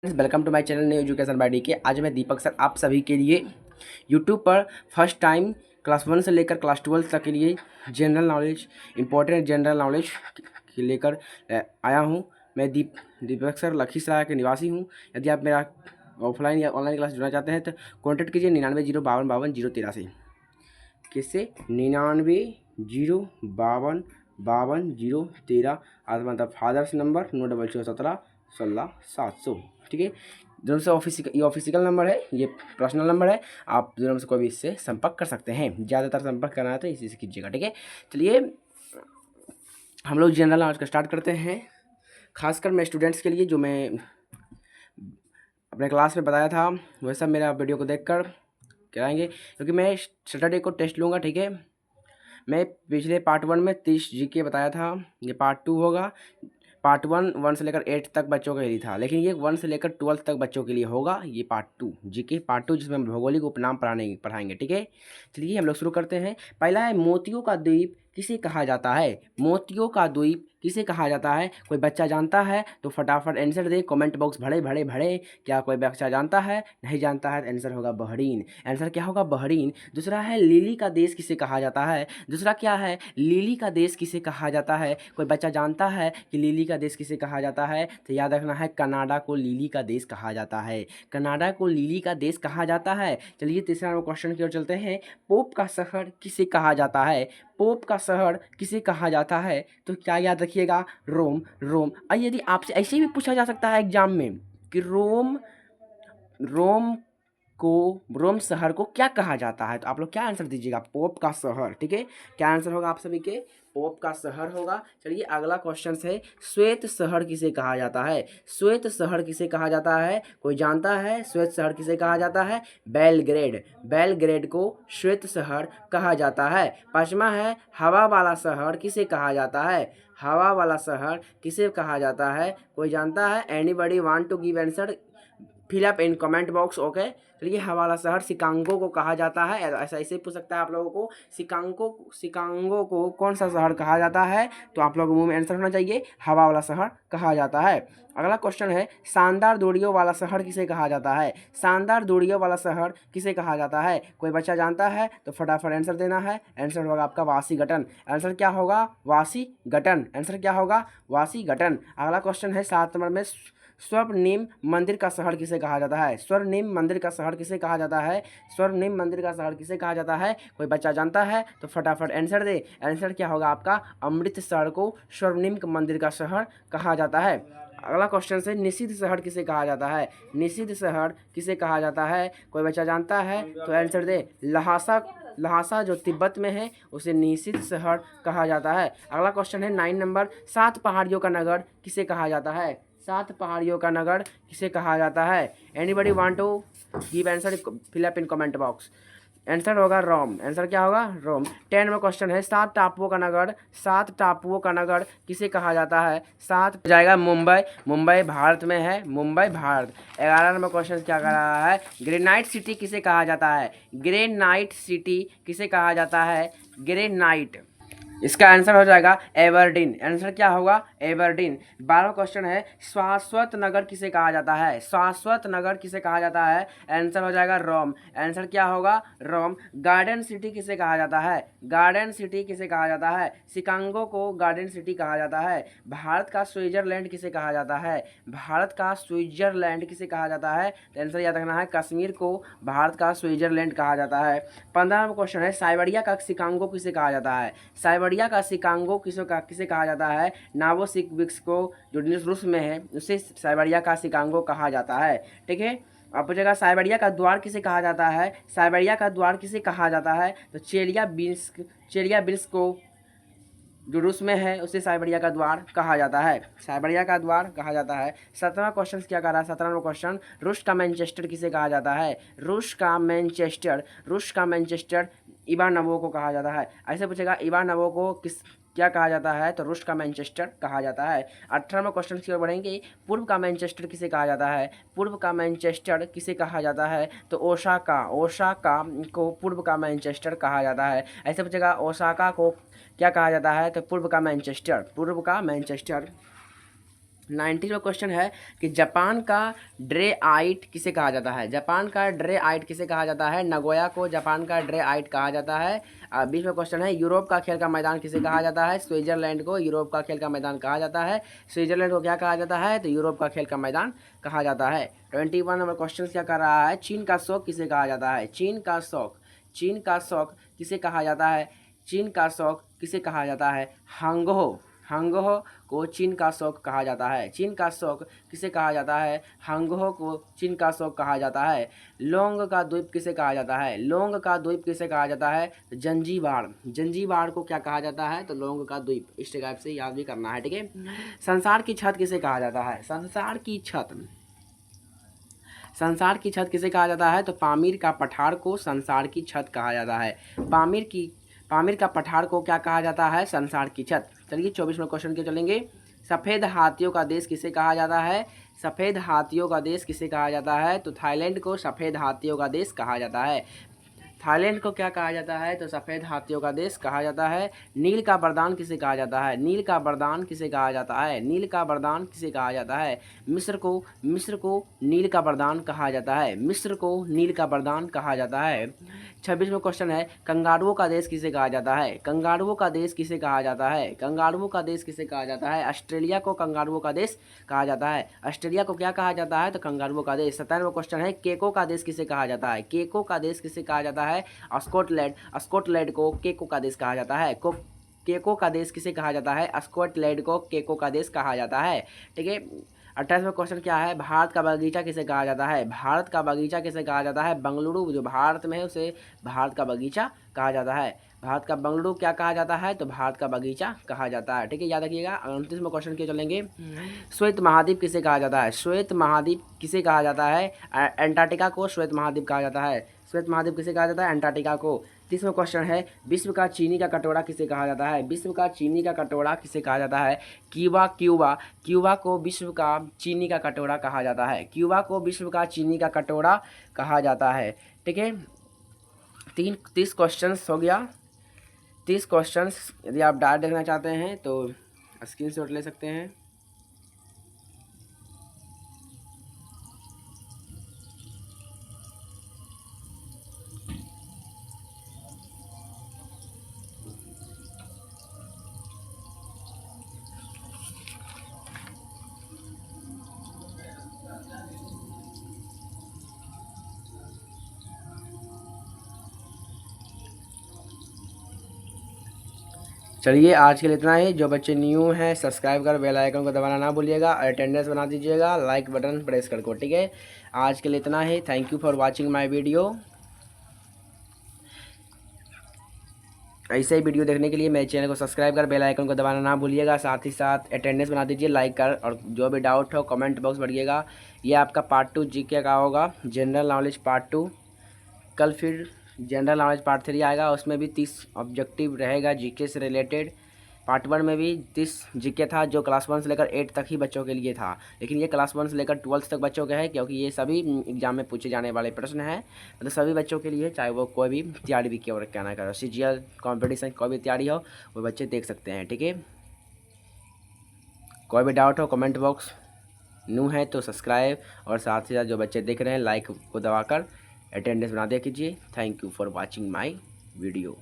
Welcome to my channel new education by DK. आज मैं दीपक sir आप सभी के लिए यूट्यूब पर फर्स्ट टाइम क्लास 1 से लेकर क्लास 12 तक के लिए general knowledge, important general knowledge के लेकर आया हूं। मैं दीपक सर लखीसराय के निवासी हूं। यदि आप मेरा ऑफलाइन या ऑनलाइन क्लास जुड़ना चाहते हैं तो कॉन्टैक्ट कीजिए 99 052 52 013 से। किससे? 99 052 52 013। आज मतलब फादर्स नंबर 9417 ठीक है। दोनों से ऑफिशियल नंबर है, ये पर्सनल नंबर है। आप दोनों से कोई भी इससे संपर्क कर सकते हैं। ज़्यादातर संपर्क करना है तो इसी से कीजिएगा, ठीक है। चलिए हम लोग जनरल नॉलेज का स्टार्ट करते हैं। खासकर मैं स्टूडेंट्स के लिए जो मैं अपने क्लास में बताया था वह सब मेरा वीडियो को देखकर कराएंगे, क्योंकि मैं सैटरडे को टेस्ट लूँगा, ठीक है। मैं पिछले पार्ट 1 में 30 जीके बताया था, ये पार्ट 2 होगा। पार्ट 1 से लेकर 8 तक बच्चों के लिए था, लेकिन ये 1 से लेकर 12 तक बच्चों के लिए होगा। ये पार्ट 2 जीके पार्ट 2, जिसमें हम भौगोलिक उपनाम पढ़ाएंगे, ठीक है। चलिए हम लोग शुरू करते हैं। पहला है मोतियों का द्वीप किसे कहा जाता है? मोतियों का द्वीप किसे कहा जाता है? कोई बच्चा जानता है तो फटाफट आंसर दे। कमेंट बॉक्स भरे भरे भरे। क्या कोई बच्चा जानता है? नहीं जानता है तो आंसर होगा बहरीन। आंसर क्या होगा? बहरीन। दूसरा है लिली का देश किसे कहा जाता है? दूसरा क्या है? लिली का देश किसे कहा जाता है? कोई बच्चा जानता है कि लिली का देश किसे कहा जाता है? तो याद रखना है, कनाडा को लिली का देश कहा जाता है। कनाडा को लिली का देश कहा जाता है। चलिए तीसरा क्वेश्चन की ओर चलते हैं। पोप का शहर किसे कहा जाता है? पोप का शहर किसे कहा जाता है? तो क्या याद रखिएगा? रोम। रोम। और यदि आपसे ऐसे भी पूछा जा सकता है एग्जाम में कि रोम रोम रोम शहर को क्या कहा जाता है, तो आप लोग क्या आंसर दीजिएगा? पोप का शहर, ठीक है। क्या आंसर होगा आप सभी के? पोप का शहर होगा। चलिए अगला क्वेश्चन है, श्वेत शहर किसे कहा जाता है? श्वेत शहर किसे कहा जाता है? कोई जानता है श्वेत शहर किसे कहा जाता है? बेलग्रेड। बेलग्रेड को श्वेत शहर कहा जाता है। पांचवा है, हवा वाला शहर किसे कहा जाता है? हवा वाला शहर किसे कहा जाता है? कोई जानता है? Anybody want to give answer? Fill up in comment box, okay. चलिए हवाला शहर शिकागो को कहा जाता है। ऐसा ऐसे पूछ सकता है आप लोगों को, शिकागो को कौन सा शहर कहा जाता है? तो आप लोगों को मुंह में आंसर होना चाहिए, हवा वाला शहर कहा जाता है। अगला क्वेश्चन है, शानदार दूरियों वाला शहर किसे कहा जाता है? शानदार दूरियों वाला शहर किसे कहा जाता है? कोई बच्चा जानता है तो फटाफट आंसर देना है। आंसर होगा आपका वाशीगटन। आंसर क्या होगा? वाशीगटन। आंसर क्या होगा? वाशीगटन। अगला क्वेश्चन है 7 नंबर में, स्वर्णिम मंदिर का शहर किसे कहा जाता है? स्वर्णिम मंदिर का शहर किसे कहा जाता है? स्वर्णिम मंदिर का शहर किसे कहा जाता है? कोई बच्चा जानता है तो फटाफट आंसर दे। आंसर क्या होगा आपका? अमृतसर को स्वर्णिम मंदिर का शहर कहा जाता है। अगला क्वेश्चन से, निषिद्ध शहर किसे कहा जाता है? निषिद्ध शहर किसे कहा जाता है? कोई बच्चा जानता है तो आंसर दे। लहासा। लहासा जो तिब्बत में है उसे निषिद्ध शहर कहा जाता है। अगला क्वेश्चन है 9 नंबर, 7 पहाड़ियों का नगर किसे कहा जाता है? 7 पहाड़ियों का नगर किसे कहा जाता है? Anybody want to give answer? Fill up in comment box. Answer होगा रोम। आंसर क्या होगा? रोम। 10 नंबर क्वेश्चन है, 7 टापुओं का नगर, 7 टापुओं का नगर किसे कहा जाता है? 7 हो जाएगा मुंबई। मुंबई भारत में है, मुंबई भारत। 11 नंबर क्वेश्चन क्या कर रहा है, ग्रेनाइट सिटी किसे कहा जाता है? ग्रेनाइट सिटी किसे कहा जाता है? ग्रेनाइट। इसका आंसर हो जाएगा एबरडीन। आंसर क्या होगा? एबरडीन। 12वां क्वेश्चन है, शाश्वत नगर किसे कहा जाता है? शाश्वत नगर किसे कहा जाता है? आंसर हो जाएगा रोम। आंसर क्या होगा? रोम। गार्डन सिटी किसे कहा जाता है? गार्डन सिटी किसे कहा जाता है? शिकागो को गार्डन सिटी कहा जाता है। भारत का स्विट्जरलैंड किसे कहा जाता है? भारत का स्विट्जरलैंड किसे कहा जाता है? तो आंसर याद रखना है, कश्मीर को भारत का स्विट्जरलैंड कहा जाता है। 15वां क्वेश्चन है, साइबेरिया का शिकागो किसे कहा जाता है? साइबेरिया का शिकागो किसे कहा जाता है? नोवोसिबिर्स्क को, जो रूस में है, उसे साइबेरिया का शिकागो कहा जाता है, ठीक है। अब पूछेगा साइबेरिया का द्वार किसे कहा जाता है? साइबेरिया का द्वार किसे कहा जाता है? तो चेलियाबिन्स्क को, जो रूस में है, उसे साइबेरिया का द्वार कहा जाता है। साइबेरिया का द्वार कहा जाता है। 17वां क्वेश्चन क्या कर रहा है? 17वां क्वेश्चन, रूस का मैनचेस्टर किसे कहा जाता है? रूस का मैनचेस्टर इवानोवो को कहा जाता है। ऐसे पूछेगा इवानोवो को क्या कहा जाता है? तो रूस का मैनचेस्टर कहा जाता है। 18वां क्वेश्चन की ओर बढ़ेंगे, पूर्व का मैनचेस्टर किसे कहा जाता है? पूर्व का मैनचेस्टर किसे कहा जाता है? तो ओसाका को पूर्व का मैनचेस्टर कहा जाता है। ऐसे पूछेगा ओसाका को क्या कहा जाता है? तो पूर्व का मैनचेस्टर। 90वां क्वेश्चन है कि जापान का ड्रे आइट किसे कहा जाता है। जापान का ड्रे आइट किसे कहा जाता है। नगोया को जापान का ड्रे आइट कहा जाता है। 20वां क्वेश्चन है यूरोप का खेल का मैदान किसे कहा जाता है। स्विट्जरलैंड को यूरोप का खेल का मैदान कहा जाता है। स्विट्जरलैंड को क्या कहा जाता है, तो यूरोप का खेल का मैदान कहा जाता है। 21 नंबर क्वेश्चन क्या कर रहा है, चीन का शौक किसे कहा जाता है। चीन का शौक किसे कहा जाता है। चीन का शौक किसे कहा जाता है। हांगहो को चीन का शौक कहा जाता है। चीन का शौक किसे कहा जाता है। हांगहो को चीन का शौक कहा जाता है। लोंग का द्वीप किसे कहा जाता है। लोंग का द्वीप किसे कहा जाता है। जंजीबार को क्या कहा जाता है, तो लोंग का द्वीप। इस टाइप से याद भी करना है, ठीक है। संसार की छत किसे कहा जाता है। संसार की छत किसे कहा जाता है, तो पामीर का पठार को संसार की छत कहा जाता है। पामीर का पठार को क्या कहा जाता है, संसार की छत। चलिए 24वें क्वेश्चन के चलेंगे। सफ़ेद हाथियों का देश किसे कहा जाता है। सफ़ेद हाथियों का देश किसे कहा जाता है, तो थाईलैंड को सफ़ेद हाथियों का देश कहा जाता है। थाईलैंड को क्या कहा जाता है, तो सफ़ेद हाथियों का देश कहा जाता है। नील का वरदान किसे कहा जाता है। नील का वरदान किसे कहा जाता है। नील का वरदान किसे कहा जाता है। मिस्र को नील का वरदान कहा जाता है। मिस्र को नील का वरदान कहा जाता है। 26वां क्वेश्चन है, कंगारुओं का देश किसे कहा जाता है। कंगारुओं का देश किसे कहा जाता है। कंगारुओं का देश किसे कहा जाता है। ऑस्ट्रेलिया को कंगारुओं का देश कहा जाता है। ऑस्ट्रेलिया को क्या कहा जाता है, तो कंगारुओं का देश। 27वां क्वेश्चन है, केको का देश किसे कहा जाता है। केको का देश किसे कहा जाता है। स्कॉटलैंड को केको का देश कहा जाता है। केको का देश किसे कहा जाता है। स्कॉटलैंड को केको का देश कहा जाता है, ठीक है। 28वां क्वेश्चन क्या है, भारत का बगीचा किसे कहा जाता है। भारत का बगीचा किसे कहा जाता है। बंगलुरु जो भारत में है उसे भारत का बगीचा कहा जाता है। भारत का बंगलुरु क्या कहा जाता है, तो भारत का बगीचा कहा जाता है, ठीक है, याद रखिएगा। 29वें क्वेश्चन के चलेंगे। श्वेत महाद्वीप किसे कहा जाता है। श्वेत महाद्वीप किसे कहा जाता है। एंटार्क्टिका को श्वेत महाद्वीप कहा जाता है। श्वेत महाद्वीप किसे कहा जाता है, एंटार्क्टिका को। 30वां क्वेश्चन है, विश्व का चीनी का कटोरा किसे कहा जाता है। विश्व का चीनी का कटोरा किसे कहा जाता है। क्यूबा को विश्व का चीनी का कटोरा कहा जाता है। क्यूबा को विश्व का चीनी का कटोरा कहा जाता है, ठीक है। 30 क्वेश्चन हो गया। 30 क्वेश्चन यदि आप डायरेक्ट देखना चाहते हैं तो स्क्रीनशॉट ले सकते हैं। चलिए आज के लिए इतना ही। जो बच्चे न्यू हैं सब्सक्राइब कर बेल आइकन को दबाना ना भूलिएगा और अटेंडेंस बना दीजिएगा, लाइक बटन प्रेस करके, ठीक है। आज के लिए इतना ही। Thank you for watching my video. ऐसे ही वीडियो देखने के लिए मेरे चैनल को सब्सक्राइब कर बेल आइकन को दबाना ना भूलिएगा। साथ ही साथ अटेंडेंस बना दीजिए, लाइक कर, और जो भी डाउट हो कमेंट बॉक्स भरिएगा। ये आपका पार्ट 2 जीके का होगा, जनरल नॉलेज पार्ट 2। कल फिर जनरल नॉलेज पार्ट 3 आएगा, उसमें भी 30 ऑब्जेक्टिव रहेगा जीके से रिलेटेड। पार्ट 1 में भी 30 जीके था जो क्लास 1 से लेकर 8 तक ही बच्चों के लिए था, लेकिन ये क्लास 1 से लेकर 12 तक बच्चों के हैं, क्योंकि ये सभी एग्जाम में पूछे जाने वाले प्रश्न हैं। मतलब सभी बच्चों के लिए, चाहे वो कोई भी तैयारी भी क्या ना करो, CGL कॉम्पिटिशन कोई भी तैयारी हो वो बच्चे देख सकते हैं, ठीक है। कोई भी डाउट हो कमेंट बॉक्स, न्यू है तो सब्सक्राइब, और साथ ही साथ जो बच्चे देख रहे हैं लाइक को दबाकर अटेंडेंस बना दिया कीजिए। Thank you for watching my video.